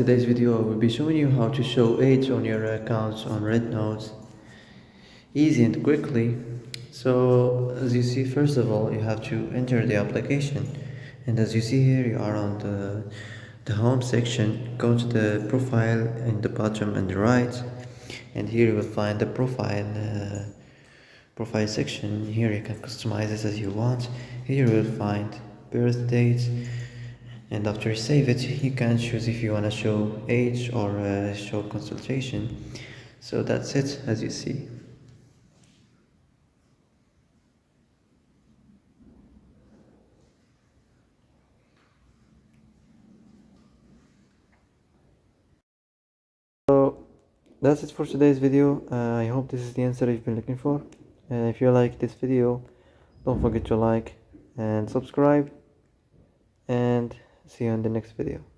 today's video I will be showing you how to show age on your accounts on Rednote easy and quickly. So as you see, first of all you have to enter the application, and as you see here you are on the home section. Go to the profile in the bottom and the right, and here you will find the profile section. Here you can customize it as you want. Here you will find birth date, and after you save it you can choose if you want to show age or show consultation. So that's it, as you see. So that's it for today's video. I hope this is the answer you've been looking for. If you like this video, don't forget to like and subscribe, and see you in the next video.